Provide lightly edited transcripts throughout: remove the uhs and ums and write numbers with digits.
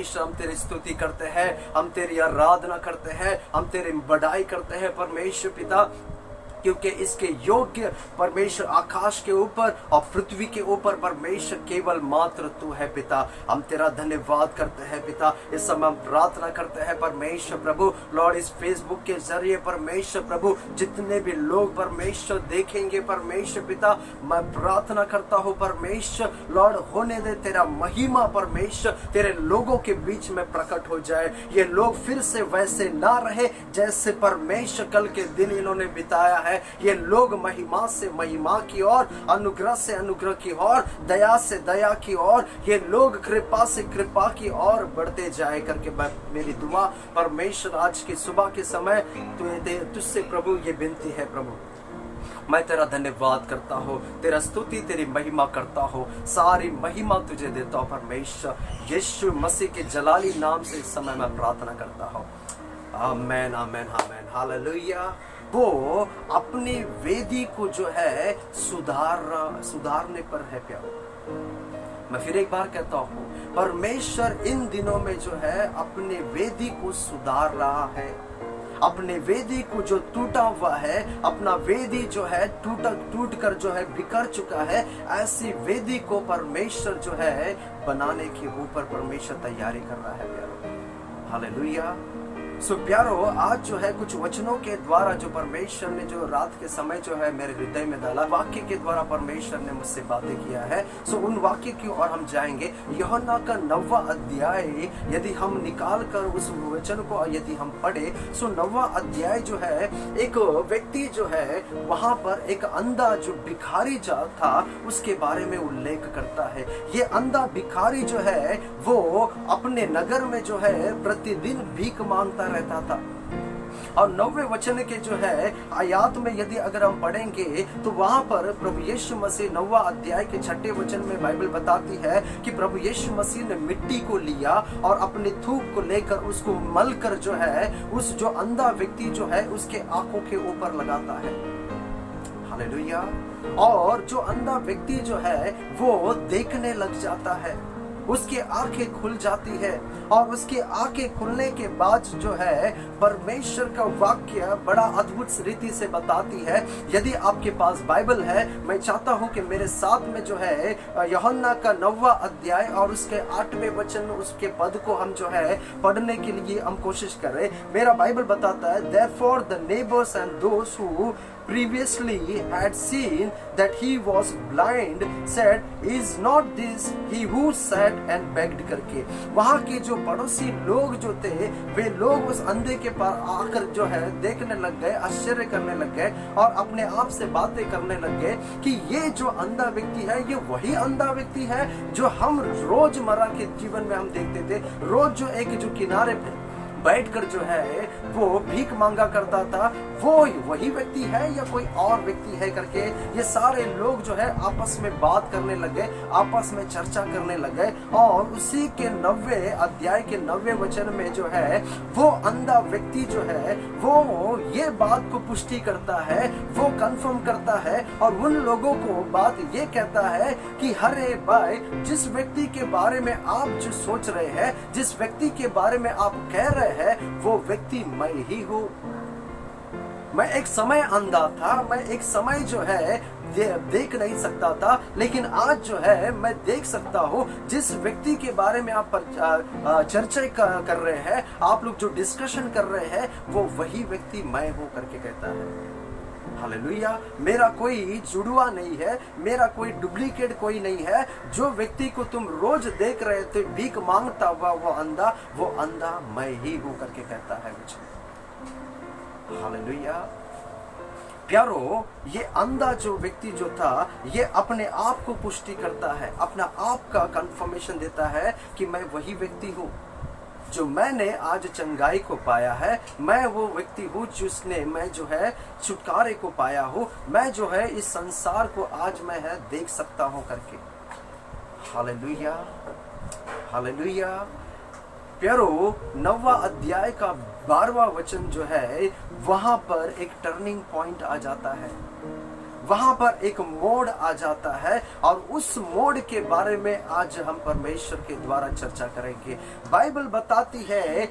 परमेश्वर हम तेरी स्तुति करते हैं, हम तेरी आराधना करते हैं, हम तेरी बड़ाई करते हैं परमेश्वर पिता, क्योंकि इसके योग्य परमेश्वर आकाश के ऊपर और पृथ्वी के ऊपर परमेश्वर केवल मात्र तू है पिता। हम तेरा धन्यवाद करते हैं पिता। इस समय हम प्रार्थना करते हैं परमेश्वर प्रभु, लॉर्ड इस फेसबुक के जरिए परमेश्वर प्रभु जितने भी लोग परमेश्वर देखेंगे परमेश्वर पिता, मैं प्रार्थना करता हूँ परमेश्वर लॉर्ड होने दे तेरा महिमा परमेश्वर तेरे लोगों के बीच में प्रकट हो जाए। ये लोग फिर से वैसे ना रहे जैसे परमेश्वर कल के दिन इन्होंने बिताया है। ये लोग महिमा से महिमा की ओर, अनुग्रह से अनुग्रह की ओर, दया से दया की ओर, ये लोग कृपा से कृपा की ओर बढ़ते जाए करके मेरी दुआ परमेश्वर आज की सुबह के समय तुझसे प्रभु ये विनती है प्रभु। मैं तेरा धन्यवाद करता हूँ, तेरा स्तुति तेरी महिमा करता हूँ, सारी महिमा तुझे देता हूँ परमेश्वर यीशु मसीह के जलाली नाम से इस समय मैं प्रार्थना करता हूँ। आमेन आमेन आमेन हालेलुया। वो अपनी वेदी को जो है सुधारने पर है प्यारो। मैं फिर एक बार कहता हूँ, परमेश्वर इन दिनों में जो है अपने वेदी को सुधार रहा है। अपने वेदी को जो टूटा हुआ है, अपना वेदी जो है टूट कर जो है बिखर चुका है, ऐसी वेदी को परमेश्वर जो है बनाने के ऊपर परमेश्वर तैयारी कर रहा है प्यारो। हालेलुया। सो प्यारो, आज जो है कुछ वचनों के द्वारा जो परमेश्वर ने जो रात के समय जो है मेरे हृदय में डाला, वाक्य के द्वारा परमेश्वर ने मुझसे बातें किया है। सो उन वाक्य की ओर हम जाएंगे। यूहन्ना का 9वां अध्याय यदि हम निकाल कर उस वचन को यदि हम पढ़े, सो 9वां अध्याय जो है एक व्यक्ति जो है वहां पर एक अंधा जो भिखारी जा था उसके बारे में उल्लेख करता है। ये अंधा भिखारी जो है वो अपने नगर में जो है प्रतिदिन भीख मांगता रहता था। और 9वें वचन के जो है आयात में यदि अगर हम पढ़ेंगे तो वहां पर प्रभु यीशु मसीह 9वां अध्याय के 6ठे वचन में बाइबल बताती है कि प्रभु यीशु मसीह ने मिट्टी को लिया और अपने थूक को लेकर उसको मल कर जो है उस जो अंधा व्यक्ति जो है उसके आंखों के ऊपर लगाता है। हालेलुया। और जो अंधा व्यक्ति जो है वो देखने लग जाता है, उसकी आंखें खुल जाती है। और उसकी आंखें खुलने के बाद जो है परमेश्वर का वाक्य बड़ा अद्भुत रीति से बताती है। यदि आपके पास बाइबल है, मैं चाहता हूं कि मेरे साथ में जो है यूहन्ना का 9वां अध्याय और उसके 8वें वचन उसके पद को हम जो है पढ़ने के लिए हम कोशिश करें। मेरा बाइबल बताता है, Therefore the neighbors and those who previously had seen that he was blind said, Is not this he who sat and begged करके। वहाँ के जो पड़ोसी लोग जो थे वे लोग उस अंधे के पास आकर जो है देखने लग गए, आश्चर्य करने लग गए और अपने आप से बातें करने लग गए कि ये जो अंधा व्यक्ति है ये वही अंधा व्यक्ति है जो हम रोजमर्रा के जीवन में हम देखते थे। रोज जो एक जो किनारे बैठकर जो है वो भीख मांगा करता था, वो वही व्यक्ति है या कोई और व्यक्ति है करके ये सारे लोग जो है आपस में बात करने लगे, आपस में चर्चा करने लगे। और उसी के 9वें अध्याय के 9वें वचन में जो है वो अंधा व्यक्ति जो है वो ये बात को पुष्टि करता है, वो कंफर्म करता है और उन लोगों को बात ये कहता है कि अरे भाई, जिस व्यक्ति के बारे में आप जो सोच रहे हैं, जिस व्यक्ति के बारे में आप कह रहे है वो व्यक्ति मैं ही हूं। मैं एक समय अंधा था, मैं एक समय जो है देख नहीं सकता था, लेकिन आज जो है मैं देख सकता हूं। जिस व्यक्ति के बारे में आप चर्चा कर रहे हैं, आप लोग जो डिस्कशन कर रहे हैं, वो वही व्यक्ति मैं हूं करके कहता है। हालेलुया। मेरा कोई जुड़वा नहीं है, मेरा कोई डुप्लीकेट कोई नहीं है। जो व्यक्ति को तुम रोज देख रहे थे भीख मांगता हुआ वो अंधा मैं ही हूं करके कहता है मुझे। हालेलुया। प्यारो, ये अंधा जो व्यक्ति जो था ये अपने आप को पुष्टि करता है, अपना आप का कंफर्मेशन देता है कि मैं वही व्यक्ति हूं जो मैंने आज चंगाई को पाया है। मैं वो व्यक्ति हूँ जिसने मैं जो है छुटकारे को पाया हूँ। मैं जो है इस संसार को आज मैं है देख सकता हूँ करके। Hallelujah hallelujah. प्यारो, 9वां अध्याय का 12वां वचन जो है वहां पर एक टर्निंग पॉइंट आ जाता है। वहां पर एक मोड़ आ जाता है, और उस मोड़ के बारे में आज हम परमेश्वर के द्वारा चर्चा करेंगे। बाइबल बताती है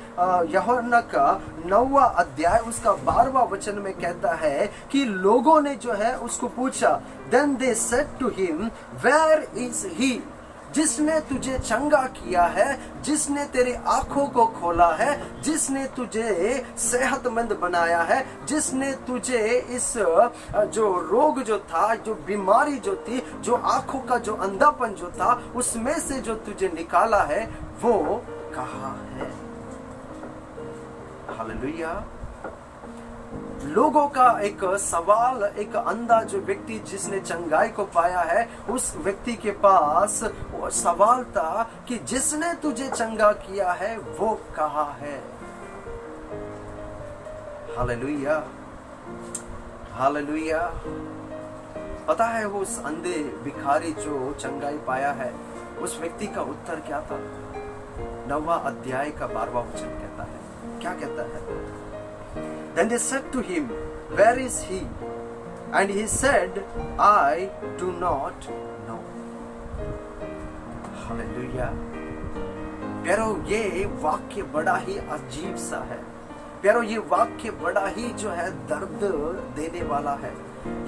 यूहन्ना का 9वां अध्याय उसका 12वां वचन में कहता है कि लोगों ने जो है उसको पूछा, Then they said to him, Where is he? जिसने तुझे चंगा किया है, जिसने तेरी आंखों को खोला है, जिसने तुझे सेहतमंद बनाया है, जिसने तुझे इस जो रोग जो था, जो बीमारी जो थी, जो आंखों का जो अंधापन जो था, उसमें से जो तुझे निकाला है, वो कहाँ है? हालेलुया। लोगों का एक सवाल, एक अंधा जो व्यक्ति जिसने चंगाई को पाया है, उस व्यक्ति के पास वो सवाल था कि जिसने तुझे चंगा किया है वो कहाँ है? Hallelujah, hallelujah. पता है वो उस अंधे भिखारी जो चंगाई पाया है, उस व्यक्ति का उत्तर क्या था? 9वां अध्याय का 12वां वचन कहता है, क्या कहता है? Then they said to him, Where is he? And he said, I do not know. Hallelujah. प्यारो, ये वाक्य बड़ा ही अजीब सा है। प्यारो, ये वाक्य बड़ा ही जो है दर्द देने वाला है।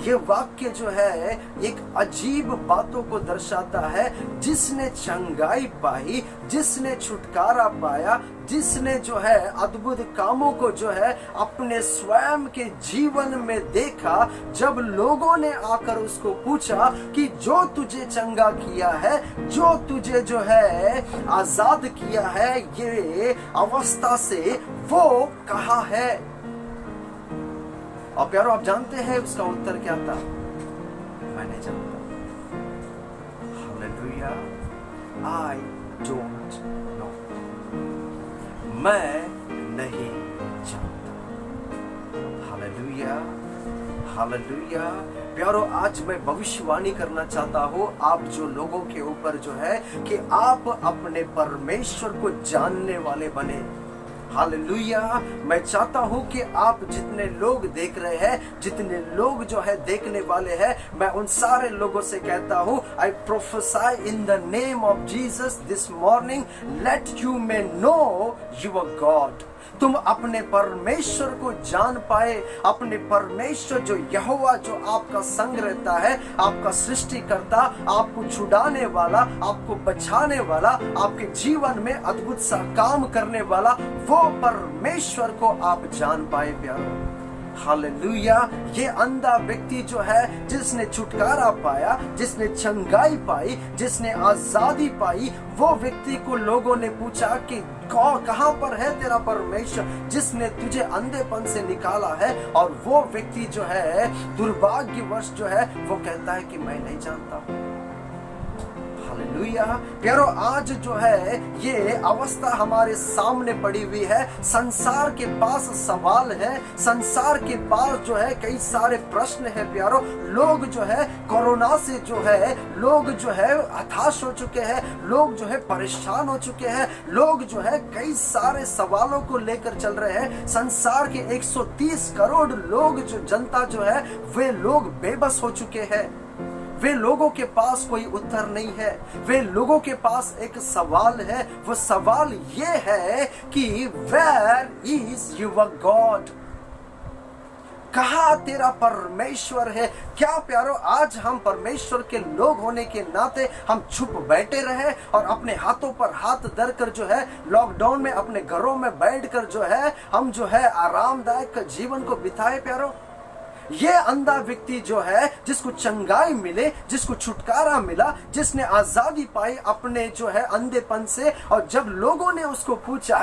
ये वाक्य जो है एक अजीब बातों को दर्शाता है। जिसने चंगाई पाई, जिसने छुटकारा पाया, जिसने जो है अद्भुत कामों को जो है अपने स्वयं के जीवन में देखा, जब लोगों ने आकर उसको पूछा कि जो तुझे चंगा किया है, जो तुझे जो है आजाद किया है ये अवस्था से, वो कहाँ है? और प्यारो, आप जानते हैं उसका उत्तर क्या था? मैं नहीं जानता। Hallelujah, I don't know. मैं नहीं जानता। Hallelujah, hallelujah. प्यारो, आज मैं भविष्यवाणी करना चाहता हूँ आप जो लोगों के ऊपर जो है कि आप अपने परमेश्वर को जानने वाले बने। हालेलुया। मैं चाहता हूं कि आप जितने लोग देख रहे हैं, जितने लोग जो है देखने वाले हैं, मैं उन सारे लोगों से कहता हूं, I prophesy in the name of Jesus this morning, let you may know your God. तुम अपने परमेश्वर को जान पाए, अपने परमेश्वर जो यहोवा, जो आपका संग रहता है, आपका सृष्टिकर्ता, आपको छुड़ाने वाला, आपको बचाने वाला, आपके जीवन में अद्भुत सा काम करने वाला, वो परमेश्वर को आप जान पाए प्यारो। हालेलुया। ये अंधा व्यक्ति जो है, जिसने छुटकारा पाया, जिसने चंगाई पाई, जिसने आजादी पाई, वो व्यक्ति को लोगों ने पूछा कि कहां पर है तेरा परमेश्वर जिसने तुझे अंधेपन से निकाला है? और वो व्यक्ति जो है दुर्भाग्यवश जो है वो कहता है कि मैं नहीं जानता। हालेलुया। प्यारो, आज जो है ये अवस्था हमारे सामने पड़ी हुई है। संसार के पास सवाल है, संसार के पास जो है कई सारे प्रश्न है प्यारो। लोग जो है कोरोना से जो है, लोग जो है हताश हो चुके हैं, लोग जो है परेशान हो चुके हैं, लोग जो है कई सारे सवालों को लेकर चल रहे हैं। संसार के 130 करोड़ लोग जो जनता जो है वे लोग बेबस हो चुके हैं। वे लोगों के पास कोई उत्तर नहीं है। वे लोगों के पास एक सवाल है। वो सवाल ये है कि वेयर इज योर गॉड? कहाँ तेरा परमेश्वर है? क्या प्यारो, आज हम परमेश्वर के लोग होने के नाते हम छुप बैठे रहे और अपने हाथों पर हाथ धर कर जो है लॉकडाउन में अपने घरों में बैठकर जो है हम जो है आरामदायक जीवन को बिताए प्यारो? ये अंधा व्यक्ति जो है, जिसको चंगाई मिले, जिसको छुटकारा मिला, जिसने आजादी पाई अपने जो है अंधेपन से, और जब लोगों ने उसको पूछा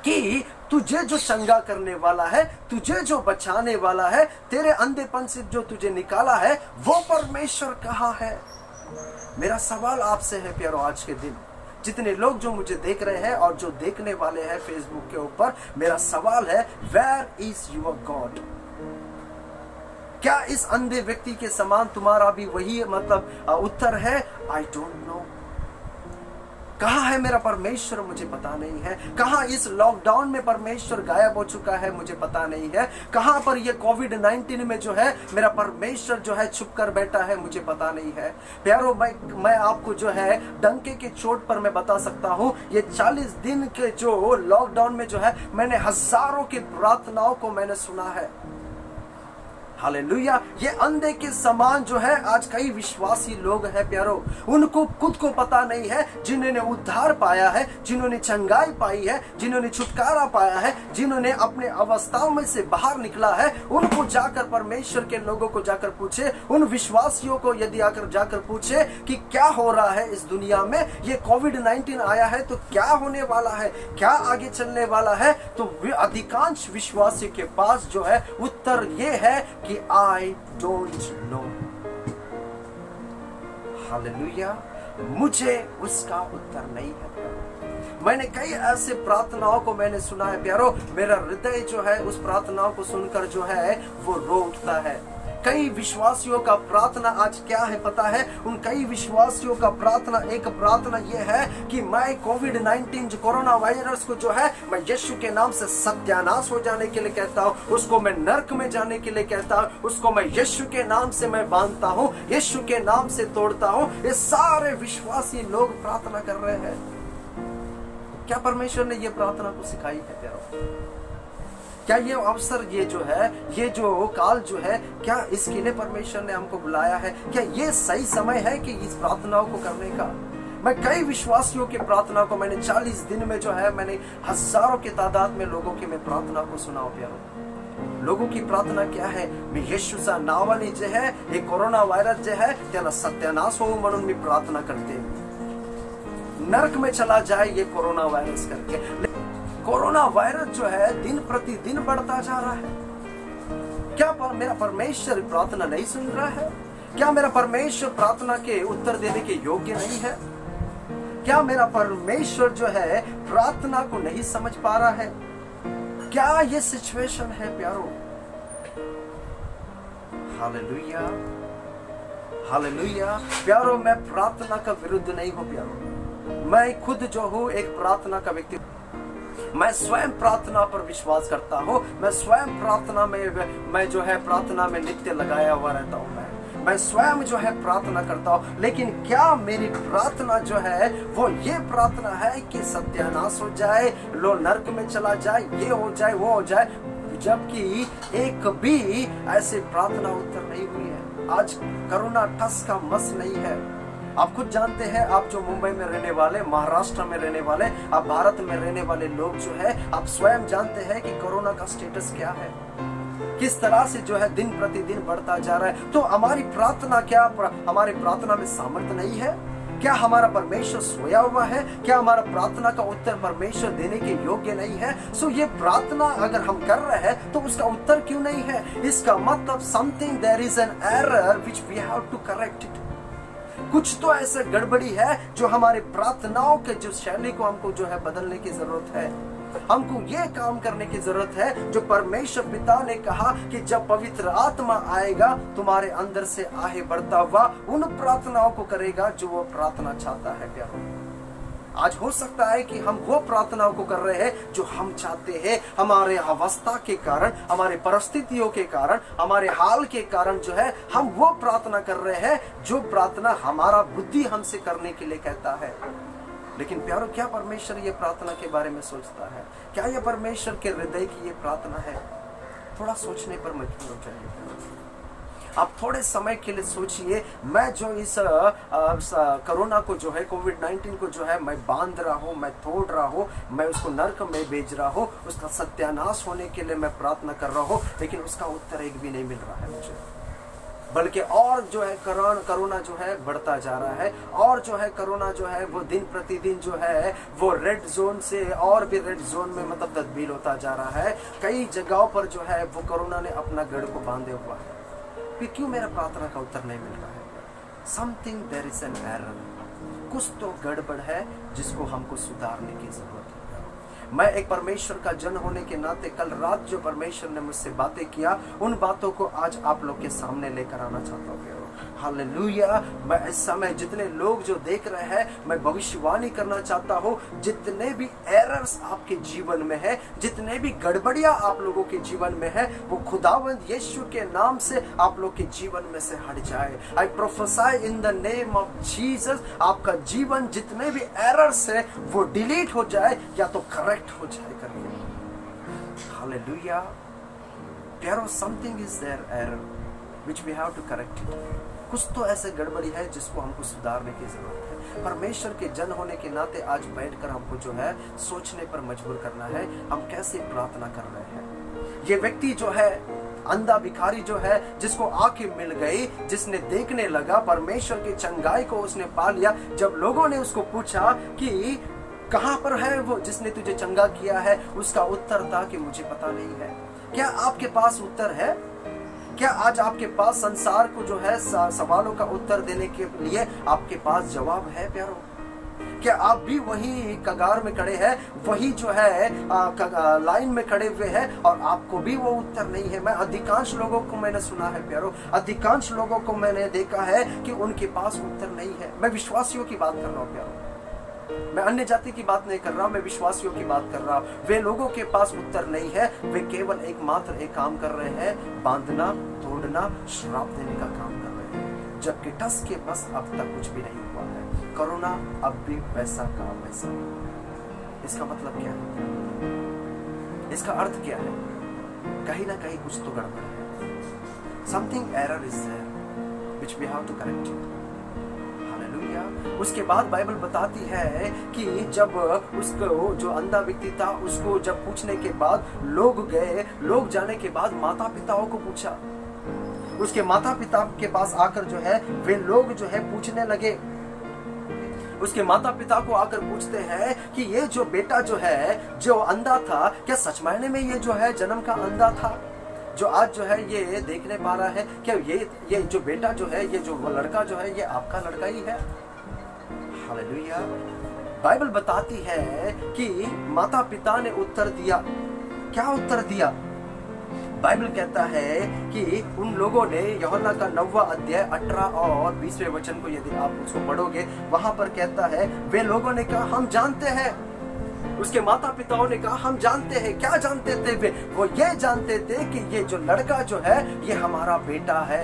कि तुझे जो चंगा करने वाला है, तुझे जो बचाने वाला है, तेरे अंधेपन से जो तुझे निकाला है, वो परमेश्वर कहाँ है? मेरा सवाल आपसे है प्यारो, आज के दिन जितने लोग जो मुझे देख रहे हैं और जो देखने वाले हैं फेसबुक के ऊपर, मेरा सवाल है, वेयर इज योर गॉड? क्या इस अंधे व्यक्ति के समान तुम्हारा भी वही मतलब उत्तर है, आई डोंट नो? कहाँ है मेरा परमेश्वर मुझे पता नहीं है। कहाँ इस लॉकडाउन में परमेश्वर गायब हो चुका है मुझे पता नहीं है। कहाँ पर ये कोविड-19 में जो है मेरा परमेश्वर जो है छुप कर बैठा है मुझे पता नहीं है। प्यारो, मैं आपको जो है डंके के चोट पर मैं बता सकता हूँ, ये 40 दिन के जो लॉकडाउन में जो है मैंने हजारों की प्रार्थनाओं को मैंने सुना है। हालेलुया। ये अंधे के समान जो है आज कई विश्वासी लोग हैं प्यारो, उनको खुद को पता नहीं है, जिन्होंने उद्धार पाया है, जिन्होंने चंगाई पाई है, जिन्होंने छुटकारा पाया है, जिन्होंने अपने अवस्थाओं में से बाहर निकला है, उनको जाकर परमेश्वर के लोगों को जाकर पूछे, उन विश्वासियों को यदि आकर जाकर पूछे कि क्या हो रहा है इस दुनिया में, ये कोविड-19 आया है तो क्या होने वाला है, क्या आगे चलने वाला है, तो अधिकांश विश्वासियों के पास जो है उत्तर ये है कि I don't know। हालेलुया। मुझे उसका उत्तर नहीं है। मैंने कई ऐसे प्रार्थनाओं को मैंने सुना है प्यारो, मेरा हृदय जो है उस प्रार्थनाओं को सुनकर जो है वो रो उठता है। कई विश्वासियों का प्रार्थना आज क्या है पता है? उन कई विश्वासियों का प्रार्थना, एक प्रार्थना ये है कि मैं कोविड-19 जो कोरोना वायरस को जो है मैं यीशु के नाम से सत्यानाश हो जाने के लिए कहता हूँ, उसको मैं नरक में जाने के लिए कहता हूँ, उसको मैं यीशु के नाम से मैं बांधता हूँ, यीशु के नाम से तोड़ता हूँ। ये सारे विश्वासी लोग प्रार्थना कर रहे हैं। क्या परमेश्वर ने ये प्रार्थना को सिखाई है प्यारो? क्या ये अवसर, ये जो है, ये जो काल जो है, क्या इसके लिए परमेश्वर ने हमको बुलाया है? क्या ये सही समय है कि इस प्रार्थनाओं को करने का? मैं कई विश्वासियों की प्रार्थना को मैंने 40 दिन में जो है मैंने हजारों की तादाद में लोगों की मैं प्रार्थना को सुना हो प्यारो। लोगों की प्रार्थना क्या है? मी येशूचा नावाने जे है हे कोरोना वायरस जे है त्याला सत्यानाश हो म्हणून मी प्रार्थना करते, नरक में चला जाए ये कोरोना वायरस करके। कोरोना वायरस जो है दिन प्रतिदिन बढ़ता जा रहा है। क्या मेरा परमेश्वर प्रार्थना नहीं सुन रहा है? क्या मेरा परमेश्वर प्रार्थना के उत्तर देने के योग्य नहीं है? क्या मेरा परमेश्वर जो है प्रार्थना को नहीं समझ पा रहा है? क्या ये सिचुएशन है प्यारो? Hallelujah, hallelujah. प्यारो, मैं प्रार्थना का विरुद्ध नहीं हूं प्यारो, मैं खुद जो हूं एक प्रार्थना का व्यक्ति। मैं स्वयं प्रार्थना पर विश्वास करता हूँ, मैं स्वयं प्रार्थना में, मैं जो है प्रार्थना में नित्य लगाया हुआ रहता हूँ। मैं स्वयं जो है प्रार्थना करता हूँ, लेकिन क्या मेरी प्रार्थना जो है वो ये प्रार्थना है कि सत्यानाश हो जाए, लो नरक में चला जाए, ये हो जाए, वो हो जाए, जबकि एक भी ऐसे प्रार्थना उत्तर नहीं हुई है। आज कोरोना ठस का मस नहीं है। आप खुद जानते हैं, आप जो मुंबई में रहने वाले, महाराष्ट्र में रहने वाले, आप भारत में रहने वाले लोग जो है, आप स्वयं जानते हैं कि कोरोना का स्टेटस क्या है, किस तरह से जो है दिन प्रतिदिन बढ़ता जा रहा है। तो हमारी प्रार्थना क्या, हमारी प्रार्थना में सामर्थ्य नहीं है? क्या हमारा परमेश्वर सोया हुआ है? क्या हमारा प्रार्थना का उत्तर परमेश्वर देने के योग्य नहीं है? सो ये प्रार्थना अगर हम कर रहे हैं तो उसका उत्तर क्यों नहीं है? इसका मतलब something, there is an error which we have to correct it. कुछ तो ऐसे गड़बड़ी है जो हमारे प्रार्थनाओं के जो शैली को हमको जो है बदलने की जरूरत है। हमको ये काम करने की जरूरत है जो परमेश्वर पिता ने कहा कि जब पवित्र आत्मा आएगा तुम्हारे अंदर से आगे बढ़ता हुआ उन प्रार्थनाओं को करेगा जो वो प्रार्थना चाहता है प्यारो। आज हो सकता है कि हम वो प्रार्थनाओं को कर रहे हैं जो हम चाहते हैं, हमारे अवस्था के कारण, हमारे परिस्थितियों के कारण, हमारे हाल के कारण जो है हम वो प्रार्थना कर रहे हैं जो प्रार्थना हमारा बुद्धि हमसे करने के लिए कहता है। लेकिन प्यारो, क्या परमेश्वर ये प्रार्थना के बारे में सोचता है? क्या ये परमेश्वर के हृदय की ये प्रार्थना है? थोड़ा सोचने पर मजबूर हो जाइए। आप थोड़े समय के लिए सोचिए, मैं जो इस कोरोना को जो है, कोविड-19 को जो है मैं बांध रहा हूँ, मैं तोड़ रहा हूँ, मैं उसको नरक में भेज रहा हूँ, उसका सत्यानाश होने के लिए मैं प्रार्थना कर रहा हूँ, लेकिन उसका उत्तर एक भी नहीं मिल रहा है मुझे। बल्कि और जो है कोरोना जो है बढ़ता जा रहा है, और जो है कोरोना जो है वो दिन प्रतिदिन जो है वो रेड जोन से और भी रेड जोन में मतलब तब्दील होता जा रहा है। कई जगहों पर जो है वो कोरोना ने अपना गढ़ को बांधे हुआ है। फिर क्यों मेरा प्रार्थना का उत्तर नहीं मिल रहा है? Something, there is an error. कुछ तो गड़बड़ है जिसको हमको सुधारने की जरूरत है। मैं एक परमेश्वर का जन होने के नाते कल रात जो परमेश्वर ने मुझसे बातें किया, उन बातों को आज आप लोग के सामने लेकर आना चाहता हूँ। हालेलुया। मैं इस समय जितने लोग जो देख रहे हैं, मैं भविष्यवाणी करना चाहता हूँ, जितने भी एरर्स आपके जीवन में है, जितने भी गड़बड़ियां आप लोगों के जीवन में है, वो खुदावंद यीशु के नाम से आप लोग के जीवन में से हट जाए। I prophesy in the name of Jesus, आपका जीवन जितने भी एरर्स है वो डिलीट हो जाए या तो करेक्ट हो जाए करके। हालेलुया। प्यारो, something is there error which we have to correct it. कुछ तो ऐसे गड़बड़ी है जिसको हमको सुधारने की जरूरत है। परमेश्वर के जन होने के नाते आज बैठकर हमको जो है सोचने पर मजबूर करना है, हम कैसे प्रार्थना कर रहे हैं। ये व्यक्ति जो है, अंधा भिखारी जो है, जिसको आंखें मिल गई, जिसने देखने लगा, परमेश्वर की चंगाई को उसने पा लिया। जब लोगों ने उसको पूछा कि कहां पर है वो जिसने तुझे चंगा किया है, उसका उत्तर था कि मुझे पता नहीं है। क्या आपके पास उत्तर है? क्या आज आपके पास संसार को जो है सवालों का उत्तर देने के लिए आपके पास जवाब है प्यारो? क्या आप भी वही कगार में खड़े हैं, वही जो है लाइन में खड़े हुए हैं और आपको भी वो उत्तर नहीं है? मैं अधिकांश लोगों को मैंने सुना है प्यारो, अधिकांश लोगों को मैंने देखा है कि उनके पास उत्तर नहीं है। मैं विश्वासियों की बात कर रहा हूँ प्यारो, मैं अन्य जाति की बात नहीं कर रहा, मैं विश्वासियों की बात कर रहा हूं। वे लोगों के पास उत्तर नहीं है, वे केवल एकमात्र एक काम कर रहे हैं, बांधना, तोड़ना, श्राप देने का काम कर रहे हैं। जबकि टस के बस अब तक कुछ भी नहीं हुआ है। कोरोना अब भी वैसा का वैसा। इसका मतलब क्या है? इसका अर्थ क्या है? कहीं ना कहीं कुछ तो गड़बड़ है। Something error is there which we have to correct it. उसके बाद बाइबल बताती है कि जब उसको जो अंधा व्यक्ति था, उसको जब पूछने के बाद लोग गए, लोग जाने के बाद माता पिताओं को पूछा। उसके माता पिता के पास आकर जो है वे लोग जो है पूछने लगे। उसके माता पिता को आकर पूछते हैं कि ये जो बेटा जो है, जो अंधा था, क्या सच मायने में ये जो है जन्म का अंधा था, जो आज जो है ये देखने पा रहा है? क्या ये जो बेटा जो है, ये जो लड़का जो है, ये आपका लड़का ही है? हालेलुया। बाइबल बताती है कि माता पिता ने उत्तर दिया। क्या उत्तर दिया? बाइबल कहता है कि उन लोगों ने यूहन्ना का 9वां अध्याय 18 और 20वें वचन को यदि आप उसको पढ़ोगे, वहां पर कहता है वे लोगों ने कहा हम जानते हैं। उसके माता पिताओं ने कहा हम जानते हैं। क्या जानते थे वे? वो ये जानते थे कि ये जो लड़का जो है ये हमारा बेटा है,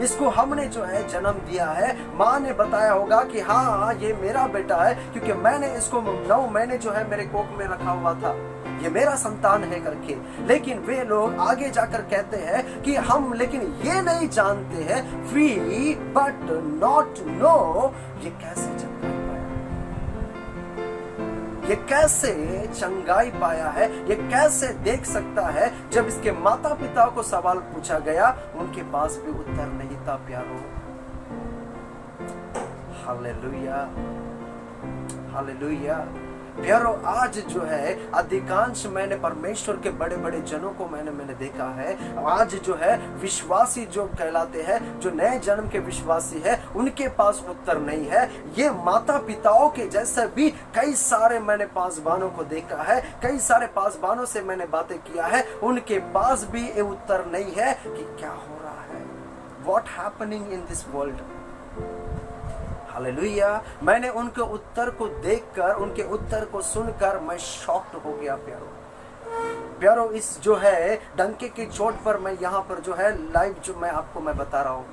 इसको हमने जो है जन्म दिया है। माँ ने बताया होगा कि हाँ ये मेरा बेटा है, क्योंकि मैंने इसको 9 महीने जो है मेरे कोख में रखा हुआ था, ये मेरा संतान है करके। लेकिन वे लोग आगे जाकर कहते हैं कि हम लेकिन ये नहीं जानते हैं, वी बट नॉट नो, ये कैसे चंगाई पाया, ये कैसे चंगाई पाया है, ये कैसे देख सकता है? जब इसके माता पिता को सवाल पूछा गया, उनके पास भी उत्तर नहीं था प्यारो। Hallelujah, hallelujah. प्यारो, आज जो है अधिकांश मैंने परमेश्वर के बड़े बड़े जनों को मैंने देखा है, आज जो है विश्वासी जो कहलाते हैं, जो नए जन्म के विश्वासी है, उनके पास उत्तर नहीं है। ये माता पिताओं के जैसे भी कई सारे मैंने पासबानों को देखा है, कई सारे पासबानों से मैंने बातें किया है, उनके पास भी ये उत्तर नहीं है कि क्या हो रहा है, what happening in this world. Hallelujah. मैंने उनके उत्तर को देखकर, उनके उत्तर को सुनकर मैं शॉक्ड हो गया प्यारो। इस जो है डंके की चोट पर मैं यहाँ पर जो है लाइव जो मैं आपको मैं बता रहा हूँ,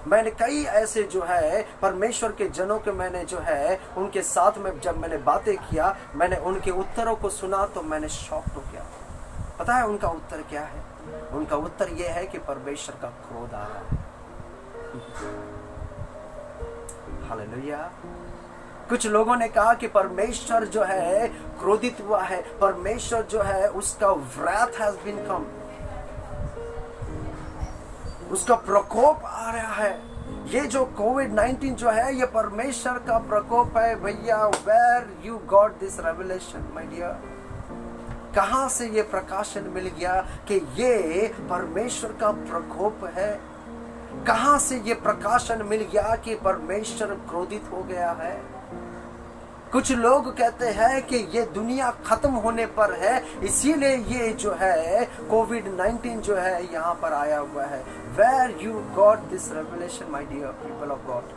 मैंने कई ऐसे जो है परमेश्वर के जनों के मैंने जो है उनके साथ में जब मैंने बातें किया, मैंने उनके उत्तरों को सुना तो मैंने शॉक्ड हो गया। पता है उनका उत्तर क्या है? उनका उत्तर यह है कि परमेश्वर का क्रोध आ रहा है। हालेलुया। कुछ लोगों ने कहा कि परमेश्वर जो है क्रोधित हुआ है, परमेश्वर जो है उसका wrath has been come, उसका प्रकोप आ रहा है। ये जो कोविड-19 जो है ये परमेश्वर का प्रकोप है भैया। Where you got this revelation my dear? कहां से ये प्रकाशन मिल गया कि ये परमेश्वर का प्रकोप है? कहां से ये प्रकाशन मिल गया कि परमेश्वर क्रोधित हो गया है? कुछ लोग कहते हैं कि ये दुनिया खत्म होने पर है, इसीलिए ये जो है कोविड-19 जो है यहाँ पर आया हुआ है। Where you got this revelation, my dear people of God?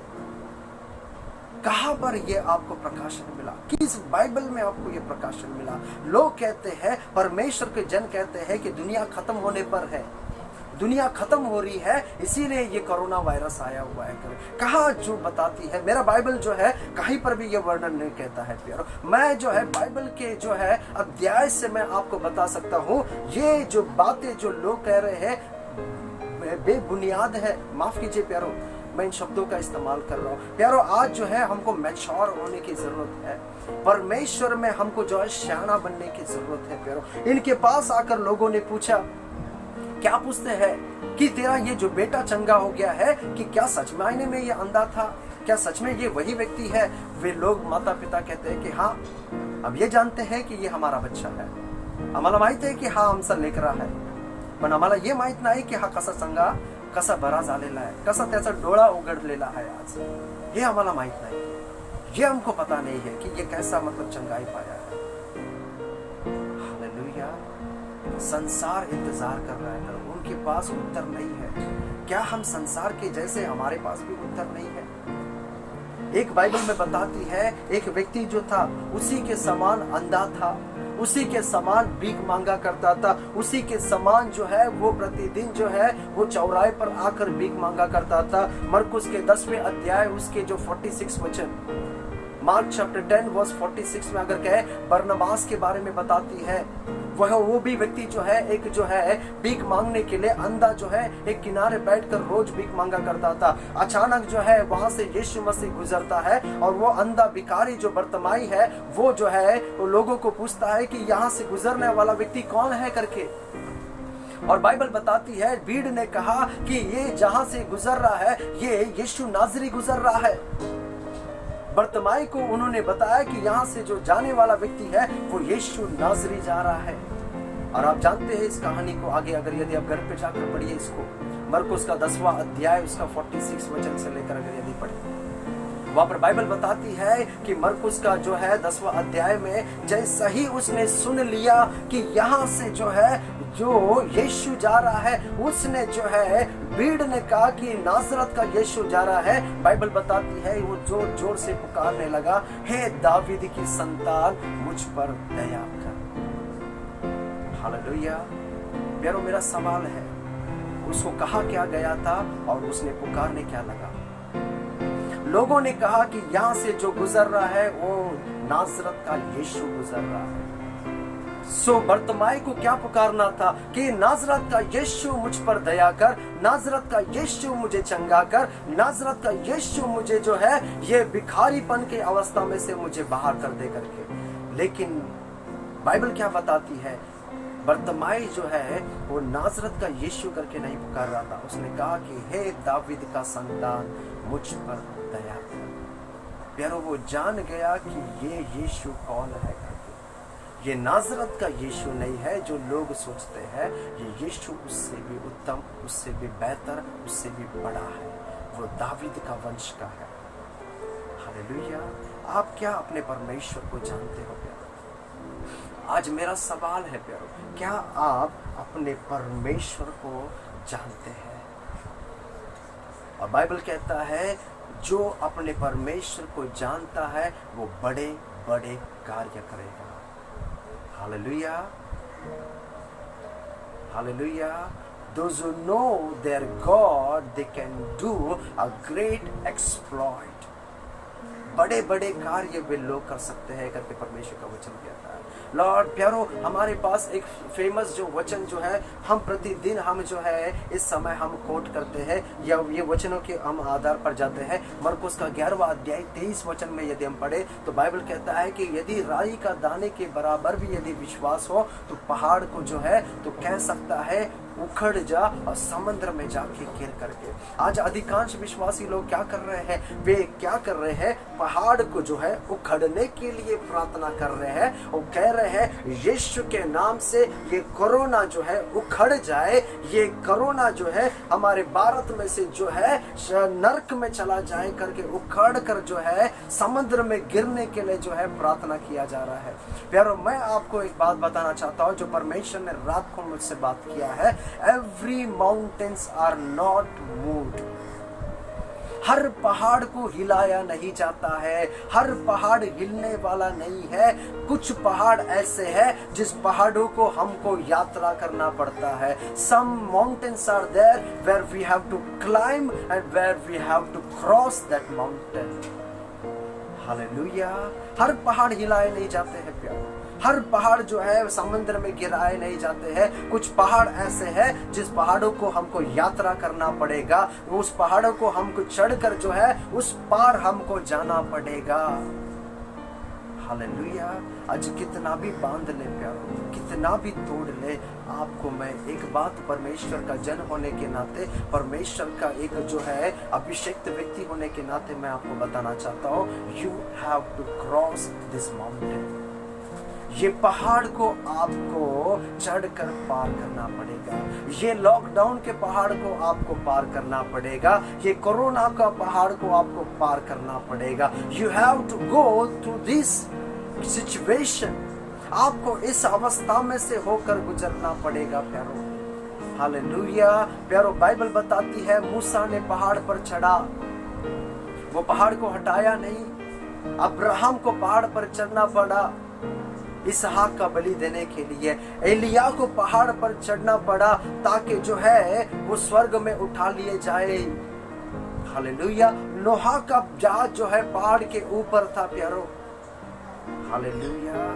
कहाँ पर ये आपको प्रकाशन मिला? किस बाइबल में आपको ये प्रकाशन मिला? लोग कहते हैं, परमेश्वर के जन कहते हैं कि दुनिया खत्म होने पर है, दुनिया खत्म हो रही है, इसीलिए ये कोरोना वायरस आया हुआ है। कहाँ जो बताती है? मेरा बाइबल जो है कहीं पर भी ये वर्णन नहीं कहता है प्यारो। मैं जो है बाइबल के जो है अध्याय से मैं आपको बता सकता हूँ, ये जो बातें जो लोग कह रहे हैं बेबुनियाद है। माफ कीजिए प्यारो, मैं इन शब्दों का इस्तेमाल कर रहा हूँ। प्यारो, आज जो है हमको मैच्योर होने की जरूरत है। परमेश्वर में हमको जो है सियाना बनने की जरूरत है प्यारो। इनके पास आकर लोगों ने पूछा, क्या पूछते हैं कि तेरा ये जो बेटा चंगा हो गया है, कि क्या सच मायने में ये अंधा था? क्या सच में ये वही व्यक्ति है? वे लोग माता पिता कहते हैं कि हाँ, अब ये जानते हैं कि ये हमारा बच्चा है, आम्हाला माहित आहे की हा आमचा लेकरा आहे, पण आम्हाला ये माहित नाही की हा कसा चंगा, कसा बरा झालेला आहे, कसा त्याचा डोळा उघडलेला आहे आज, ये आम्हाला माहित नाही। ये हमको पता नहीं है कि ये कैसा मतलब चंगाई पाया है। हालेलुया। संसार इंतजार कर रहा है, उनके पास उत्तर नहीं है। क्या हम संसार के जैसे हमारे पास भी उत्तर नहीं है? एक बाइबल में बताती है, एक व्यक्ति जो था उसी के समान अंधा था, उसी के समान भीख मांगा करता था, उसी के समान जो है वो प्रतिदिन जो है वो चौराहे पर आकर भीख मांगा करता था। मरकुस के 10वें अध्याय उसके जो 46 वचन, मार्क चैप्टर 10 वर्स 46 में अगर कहे बरनबास के बारे में बताती है, वह वो भी व्यक्ति जो है एक जो है भीख मांगने के लिए अंधा जो है एक किनारे बैठकर रोज भीख मांगा करता था। अचानक जो है वहां से यीशु मसीह गुजरता है और वो अंधा भिखारी जो बर्तमाई है वो जो है वो लोगों को पूछता है कि यहाँ से गुजरने वाला व्यक्ति कौन है करके। और बाइबल बताती है, भीड़ ने कहा कि ये जहां से गुजर रहा है ये यीशु नाजरी गुजर रहा है। बर्तमाई को उन्होंने बताया कि यहाँ से जो जाने वाला व्यक्ति है वो यीशु नाजरी जा रहा है। और आप जानते हैं इस कहानी को आगे, अगर यदि आप घर पे जाकर पढ़िए इसको, मरकुस का 10वां अध्याय उसका 46 वचन से लेकर अगर यदि पढ़िए, वहां पर बाइबल बताती है कि मरकुस का जो है 10वां अध्याय में जैसा ही उसने सुन लिया कि यहाँ से जो है जो यीशु जा रहा है, उसने जो है भीड़ ने कहा कि नासरत का यीशु जा रहा है। बाइबल बताती है वो जोर जोर से पुकारने लगा, हे दावीद की संतान मुझ पर दया कर। हालेलुया। प्यारो, मेरा सवाल है, उसको कहा क्या गया था और उसने पुकारने क्या लगा? लोगों ने कहा कि यहाँ से जो गुजर रहा है वो नासरत का यीशु गुजर रहा है। सो बर्तमाई को क्या पुकारना था कि नाजरत का यीशु मुझ पर दया कर, नाजरत का यीशु मुझे चंगा कर, नाजरत का यीशु मुझे जो है ये भिखारीपन के अवस्था में से मुझे बाहर कर दे करके। लेकिन बाइबल क्या बताती है? बर्तमाई जो है वो नाजरत का यीशु करके नहीं पुकार रहा था, उसने कहा कि हे दावीद का संतान मुझ पर दया कर। प्यारो, वो जान गया कि ये यीशु कौन है करके। ये नाजरत का यीशु नहीं है जो लोग सोचते हैं, ये यीशु उससे भी उत्तम, उससे भी बेहतर, उससे भी बड़ा है। वो दावीद का वंश का है। हालेलुया। आप क्या अपने परमेश्वर को जानते हो प्यारो? आज मेरा सवाल है प्यारो, क्या आप अपने परमेश्वर को जानते हैं? और बाइबल कहता है जो अपने परमेश्वर को जानता है वो बड़े बड़े कार्य करेगा। Hallelujah, hallelujah. Those who know their God, they can do a great exploit. बड़े बड़े कार्य वे लोग कर सकते हैं करके परमेश्वर का वचन कहता है। लॉर्ड प्यारो, हमारे पास एक फेमस जो वचन जो है हम प्रतिदिन हम जो है इस समय हम कोट करते हैं या ये वचनों के हम आधार पर जाते हैं। मरकुस का 11वां अध्याय 23 वचन में यदि हम पढ़े तो बाइबल कहता है कि यदि राई का दाने के बराबर भी यदि विश्वास हो तो पहाड़ को जो है तो कह सकता है उखड़ जा और समुद्र में जाके गिर करके। आज अधिकांश विश्वासी लोग क्या कर रहे हैं, वे क्या कर रहे हैं, पहाड़ को जो है उखड़ने के लिए प्रार्थना कर रहे हैं। वो कह रहे हैं यीशु के नाम से ये कोरोना जो है उखड़ जाए, ये कोरोना जो है हमारे भारत में से जो है नरक में चला जाए करके उखड़ कर जो है समुद्र में गिरने के लिए जो है प्रार्थना किया जा रहा है। प्यारो, मैं आपको एक बात बताना चाहता हूँ जो परमेश्वर ने रात को मुझसे बात किया है। Every mountains are not moved. हर पहाड़ को हिलाया नहीं जाता है, हर पहाड़ हिलने वाला नहीं है। कुछ पहाड़ ऐसे हैं जिस पहाड़ों को हमको यात्रा करना पड़ता है। Some mountains are there where we have to climb and where we have to cross that mountain. Hallelujah. हर पहाड़ हिलाए नहीं जाते हैं प्यारो, हर पहाड़ जो है समुद्र में गिराए नहीं जाते हैं। कुछ पहाड़ ऐसे हैं जिस पहाड़ों को हमको यात्रा करना पड़ेगा, उस पहाड़ों को हमको चढ़कर जो है उस पार हमको जाना पड़ेगा। हालेलुया। आज कितना भी बांध ले प्यारो, कितना भी तोड़ ले, आपको मैं एक बात परमेश्वर का जन होने के नाते, परमेश्वर का एक जो है अभिषिक्त व्यक्ति होने के नाते मैं आपको बताना चाहता हूँ, you have to cross this mountain. ये पहाड़ को आपको चढ़कर पार करना पड़ेगा। ये लॉकडाउन के पहाड़ को आपको पार करना पड़ेगा। ये कोरोना का पहाड़ को आपको पार करना पड़ेगा। You have to go through this situation. आपको इस अवस्था में से होकर गुजरना पड़ेगा प्यारो। हालेलुया। प्यारो, बाइबल बताती है मूसा ने पहाड़ पर चढ़ा, वो पहाड़ को हटाया नहीं। अब्राहम को पहाड़ पर चढ़ना पड़ा इसहाक का बलि देने के लिए। एलिया को पहाड़ पर चढ़ना पड़ा ताकि जो है वो स्वर्ग में उठा लिए जाए। हालेलुया। नोहा का जहाज जो है पहाड़ के ऊपर था प्यारो। हालेलुया।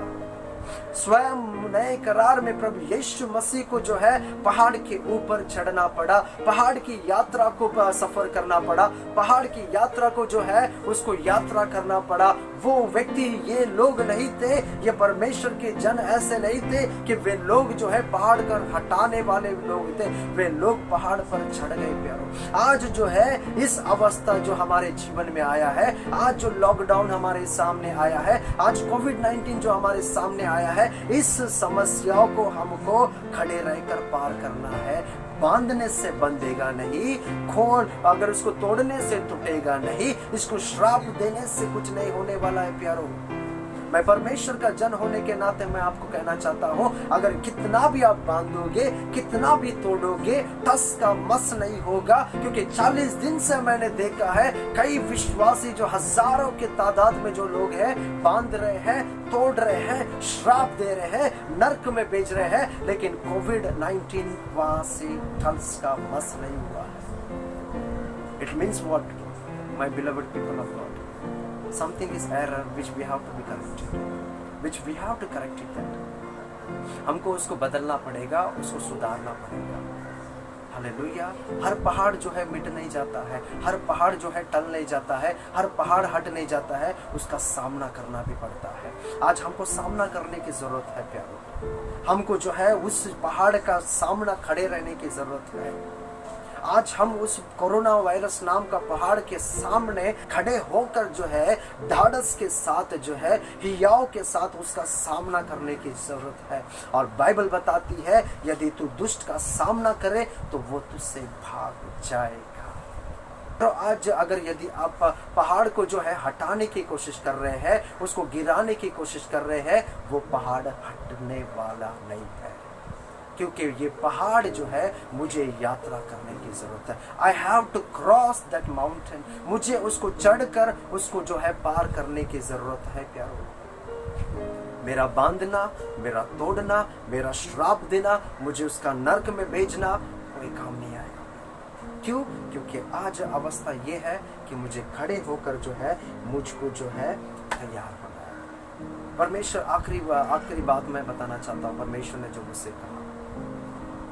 स्वयं नए करार में प्रभु यीशु मसीह को जो है पहाड़ के ऊपर चढ़ना पड़ा, पहाड़ की यात्रा को सफर करना पड़ा, पहाड़ की यात्रा को जो है उसको यात्रा करना पड़ा। वो व्यक्ति, ये लोग नहीं थे, ये परमेश्वर के जन ऐसे नहीं थे कि वे लोग जो है पहाड़ कर हटाने वाले लोग थे, वे लोग पहाड़ पर चढ़ गए प्यारो। आज जो है इस अवस्था जो हमारे जीवन में आया है, आज जो लॉकडाउन हमारे सामने आया है, आज कोविड-19 जो हमारे सामने आया है, इस समस्याओं को हमको खड़े रहकर पार करना है। बांधने से बंधेगा नहीं, खोल अगर उसको तोड़ने से टूटेगा नहीं, इसको श्राप देने से कुछ नहीं होने वाला है प्यारो। मैं परमेश्वर का जन होने के नाते मैं आपको कहना चाहता हूँ, अगर कितना भी आप बांधोगे, कितना भी तोड़ोगे, टस का मस नहीं होगा। क्योंकि 40 दिन से मैंने देखा है कई विश्वासी जो हजारों के तादाद में जो लोग हैं बांध रहे हैं, तोड़ रहे हैं, श्राप दे रहे हैं, नरक में भेज रहे हैं, लेकिन कोविड-19 वहां से टस का मस नहीं हुआ है। It means what, my beloved people of God, something is error which we have to be corrected, which we have to correct it that। हमको उसको बदलना पड़ेगा, उसको सुधारना पड़ेगा। हालेलुया। हर पहाड़ जो है मिट नहीं जाता है, हर पहाड़ जो है टल नहीं जाता है, हर पहाड़ हट नहीं जाता है, उसका सामना करना भी पड़ता है। आज हमको सामना करने की जरूरत है प्यारो। हमको जो है उस पहाड़ का सामना खड़े रहने की जरूरत है। आज हम उस कोरोना वायरस नाम का पहाड़ के सामने खड़े होकर जो है ढाढ़स के साथ जो है हियाव के साथ उसका सामना करने की जरूरत है। और बाइबल बताती है यदि तू दुष्ट का सामना करे तो वो तुझसे भाग जाएगा। तो आज अगर यदि आप पहाड़ को जो है हटाने की कोशिश कर रहे हैं, उसको गिराने की कोशिश कर रहे हैं, वो पहाड़ हटने वाला नहीं है। क्योंकि ये पहाड़ जो है मुझे यात्रा करने की जरूरत है। I have to cross that mountain. मुझे उसको चढ़कर उसको जो है पार करने की जरूरत है प्यारो। मेरा बांधना, मेरा तोड़ना, मेरा श्राप देना, मुझे उसका नरक में भेजना कोई काम नहीं आएगा। क्यों? क्योंकि आज अवस्था ये है कि मुझे खड़े होकर जो है मुझको जो है तैयार होना है। परमेश्वर आखिरी बात मैं बताना चाहता हूँ, परमेश्वर ने जो मुझसे कहा,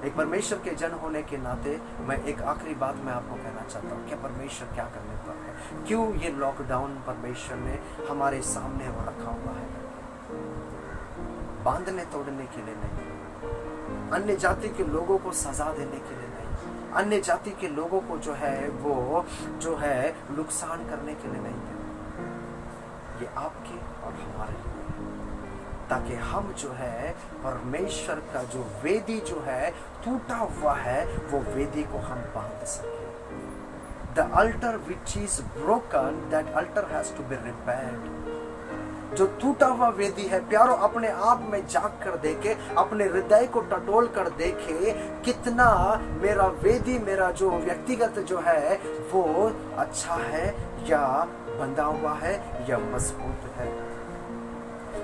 एक परमेश्वर के जन होने के नाते मैं एक आखिरी बात मैं आपको कहना चाहता हूँ कि परमेश्वर क्या करने पर है, क्यों ये लॉकडाउन परमेश्वर ने हमारे सामने रखा हुआ है। बांधने तोड़ने के लिए नहीं, अन्य जाति के लोगों को सजा देने के लिए नहीं, अन्य जाति के लोगों को जो है वो जो है नुकसान करने के लिए नहीं है। ये आपके और हमारे लिए है, ताकि हम जो है परमेश्वर का जो वेदी जो है टूटा हुआ है वो वेदी को हम बांध सके। The altar which is broken, that altar has to be repaired. जो टूटा हुआ वेदी है प्यारो, अपने आप में जाग कर देखे, अपने हृदय को टटोल कर देखे, कितना मेरा वेदी, मेरा जो व्यक्तिगत जो है वो अच्छा है या बंधा हुआ है या मजबूत है।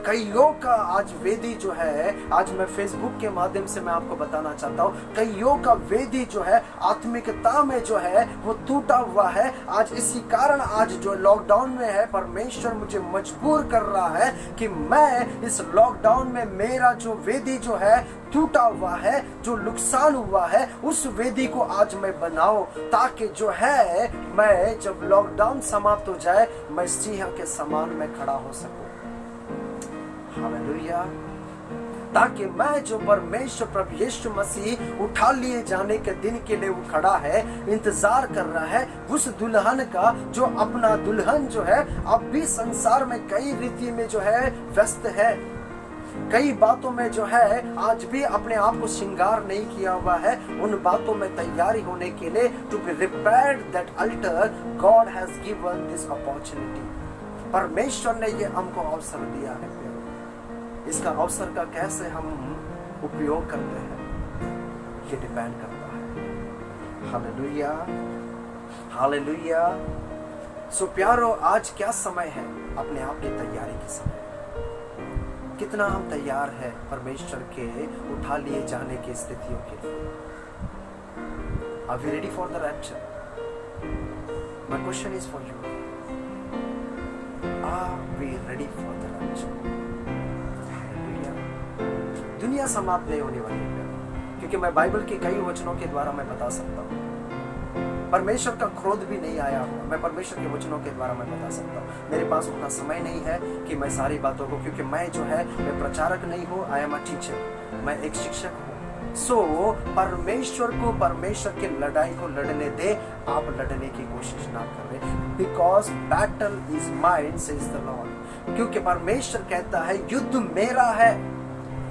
कईयों का आज वेदी जो है, आज मैं फेसबुक के माध्यम से मैं आपको बताना चाहता हूँ, कईयों का वेदी जो है आत्मिकता में जो है वो टूटा हुआ है। आज इसी कारण आज जो लॉकडाउन में है, परमेश्वर मुझे मजबूर कर रहा है कि मैं इस लॉकडाउन में मेरा जो वेदी जो है टूटा हुआ है, जो नुकसान हुआ है, उस वेदी को आज मैं बनाऊं, ताकि जो है मैं जब लॉकडाउन समाप्त हो जाए मैं सिंह के समान में खड़ा हो सकूं। हालेलुया। ताकि मैं जो परमेश्वर प्रभु यीशु मसीह उठा लिए जाने के दिन के लिए वो खड़ा है, इंतजार कर रहा है उस दुल्हन का, जो अपना दुल्हन जो है अब भी संसार में कई रीति में जो है व्यस्त है, कई बातों में जो है आज भी अपने आप को श्रृंगार नहीं किया हुआ है। उन बातों में तैयारी होने के लिए to be repaired that altar, God has given this opportunity. परमेश्वर ने ये हमको अवसर दिया है। इसका अवसर का कैसे हम उपयोग करते हैं ये डिपेंड करता है। Hallelujah, hallelujah. सो प्यारो, आज क्या समय है? अपने आप की तैयारी के समय। कितना हम तैयार है परमेश्वर के उठा लिए जाने की स्थितियों के लिए? Are we ready for the rapture? My question is for you. Are we ready for the rapture? दुनिया समाप्त नहीं होने वाली है, क्योंकि मैं बाइबल के कई वचनों के द्वारा मैं बता सकता हूँ। परमेश्वर का क्रोध भी नहीं आया हुआ, मैं परमेश्वर के वचनों के द्वारा मैं बता सकता हूँ। मेरे पास उतना समय नहीं है कि मैं सारी बातों को, क्योंकि मैं जो है मैं प्रचारक नहीं हूँ, आई एम अ टीचर, मैं एक शिक्षक हूँ। सो परमेश्वर को, परमेश्वर की लड़ाई को लड़ने दे, आप लड़ने की कोशिश ना करें। Because battle is mine says the Lord, क्योंकि परमेश्वर कहता है युद्ध मेरा है।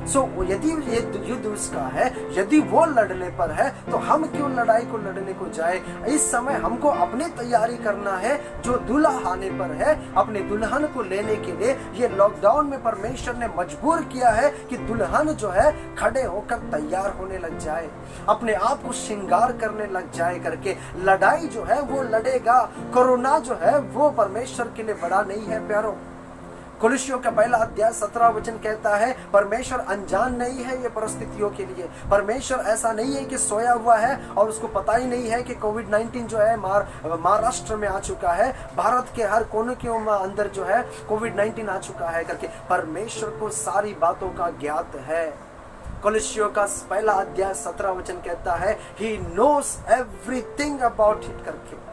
सो यदि ये युद्ध उसका है, यदि वो लड़ने पर है, तो हम क्यों लड़ाई को लड़ने को जाए? इस समय हमको अपनी तैयारी करना है। जो दूल्हा आने पर है, अपने दुल्हन को लेने के लिए ये लॉकडाउन में परमेश्वर ने मजबूर किया है कि दुल्हन जो है खड़े होकर तैयार होने लग जाए, अपने आप को श्रृंगार करने लग जाए करके। लड़ाई जो है वो लड़ेगा। कोरोना जो है वो परमेश्वर के लिए बड़ा नहीं है प्यारो। कुलुस्सियों का पहला अध्याय 17 वचन कहता है परमेश्वर अनजान नहीं है ये परिस्थितियों के लिए। परमेश्वर ऐसा नहीं है कि सोया हुआ है और उसको पता ही नहीं है कि कोविड-19 जो है महाराष्ट्र में आ चुका है, भारत के हर कोने के अंदर जो है कोविड-19 आ चुका है करके। परमेश्वर को सारी बातों का ज्ञात है। कुलुस्सियों का पहला अध्याय 17 वचन कहता है he knows everything about it करके,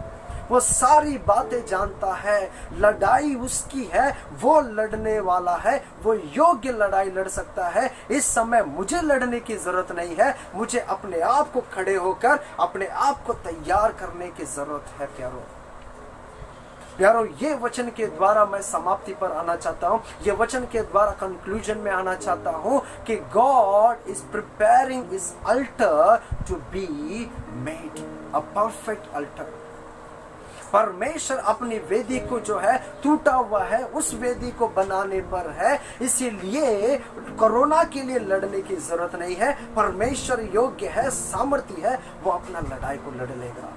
वो सारी बातें जानता है। लड़ाई उसकी है, वो लड़ने वाला है, वो योग्य लड़ाई लड़ सकता है। इस समय मुझे लड़ने की जरूरत नहीं है, मुझे अपने आप को खड़े होकर अपने आप को तैयार करने की जरूरत है प्यारो। प्यारो, ये वचन के द्वारा मैं समाप्ति पर आना चाहता हूँ, ये वचन के द्वारा कंक्लूजन में आना चाहता हूँ कि God is preparing his altar to be made a perfect altar. परमेश्वर अपनी वेदी को जो है टूटा हुआ है उस वेदी को बनाने पर है। इसीलिए कोरोना के लिए लड़ने की जरूरत नहीं है। परमेश्वर योग्य है, सामर्थ्य है, वो अपना लड़ाई को लड़ लेगा।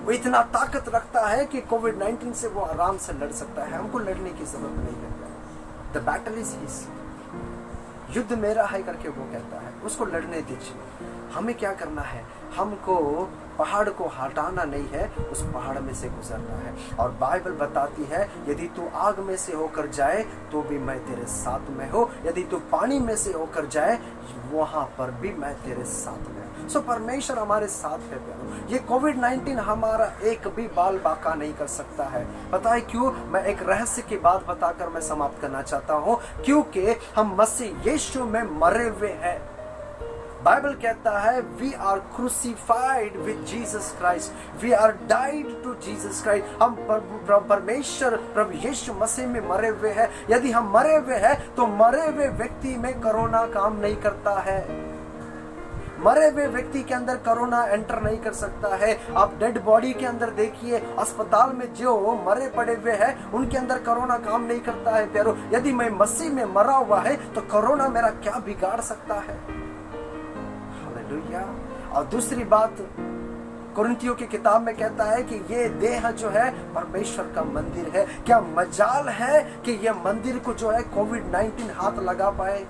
वो इतना ताकत रखता है कि कोविड-19 से वो आराम से लड़ सकता है। हमको लड़ने की जरूरत नहीं है। द बैटल इज हिज, युद्ध मेरा है करके वो कहता है, उसको लड़ने दीजिए। हमें क्या करना है? हमको पहाड़ को हटाना नहीं है, उस पहाड़ में से गुजरना है। और बाइबल बताती है यदि तू आग में से होकर जाए तो भी मैं तेरे साथ में हूँ, यदि तू पानी में से होकर जाए वहां पर भी मैं तेरे साथ में हूँ। सो परमेश्वर हमारे साथ है प्यारो। ये कोविड-19 हमारा एक भी बाल बाका नहीं कर सकता है। पता है क्यों? मैं एक रहस्य की बात बताकर मैं समाप्त करना चाहता हूँ, क्योंकि हम मसीह यीशु में मरे हुए हैं। बाइबल कहता है we are crucified with Jesus Christ, we are died to Jesus Christ. हम परमेश्वर प्रभु यीशु मसीह में मरे हुए हैं। यदि हम मरे हुए हैं तो मरे हुए व्यक्ति में कोरोना काम नहीं करता है। मरे हुए व्यक्ति के अंदर कोरोना एंटर नहीं कर सकता है। आप डेड बॉडी के अंदर देखिए, अस्पताल में जो मरे पड़े हुए हैं उनके अंदर कोरोना काम नहीं करता है। प्यारो, यदि मैं मसीह में मरा हुआ है तो कोरोना मेरा क्या बिगाड़ सकता है? हालेलुया। और दूसरी बात, कुरिन्थियों की किताब में कहता है कि ये देह जो है परमेश्वर का मंदिर है। क्या मजाल है कि ये मंदिर को जो है कोविड-19 हाथ लगा पाए?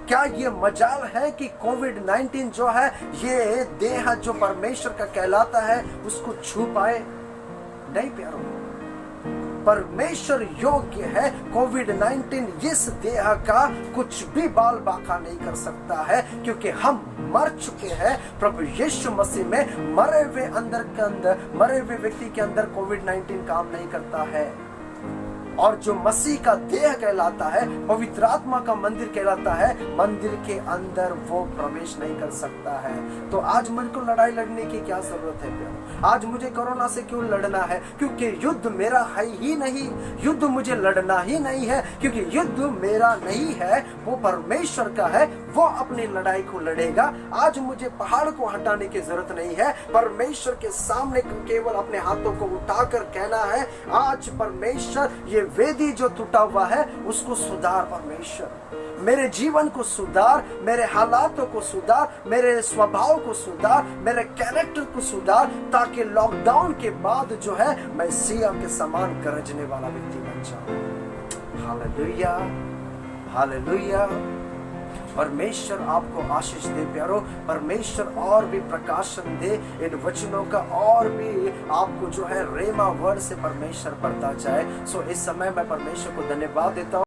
क्या ये मजाल है कि कोविड-19 जो है ये देह जो परमेश्वर का कहलाता है उसको छू पाए? नहीं प्यारो, परमेश्वर योग्य है। कोविड-19 इस देह का कुछ भी बाल बाका नहीं कर सकता है, क्योंकि हम मर चुके हैं प्रभु यीशु मसीह में। मरे हुए मरे हुए व्यक्ति के अंदर कोविड-19 काम नहीं करता है। और जो मसीह का देह कहलाता है, पवित्र आत्मा का मंदिर कहलाता है, मंदिर के अंदर वो प्रवेश नहीं कर सकता है। तो आज मुझको लड़ाई लड़ने की क्या जरूरत है प्यारो? आज मुझे कोरोना से क्यों लड़ना है? क्योंकि युद्ध मेरा है ही नहीं, युद्ध मुझे लड़ना ही नहीं है, क्योंकि युद्ध मेरा नहीं है, वो परमेश्वर का है। वो अपनी लड़ाई को लड़ेगा। आज मुझे पहाड़ को हटाने की जरूरत नहीं है। परमेश्वर के सामने केवल अपने हाथों को उठाकर कहना है, आज परमेश्वर ये वेदी जो टूटा हुआ है उसको सुधार। परमेश्वर मेरे जीवन को सुधार, मेरे हालातों को सुधार, मेरे स्वभाव को सुधार, मेरे कैरेक्टर को सुधार, ताकि लॉकडाउन के बाद जो है मैं सिंह के समान गरजने वाला व्यक्ति बन जाऊं। Hallelujah, hallelujah. परमेश्वर आपको आशीष दे प्यारो। परमेश्वर और भी प्रकाशन दे इन वचनों का, और भी आपको जो है रेमा वर्ड से परमेश्वर बढ़ता जाए। सो इस समय मैं परमेश्वर को धन्यवाद देता हूँ।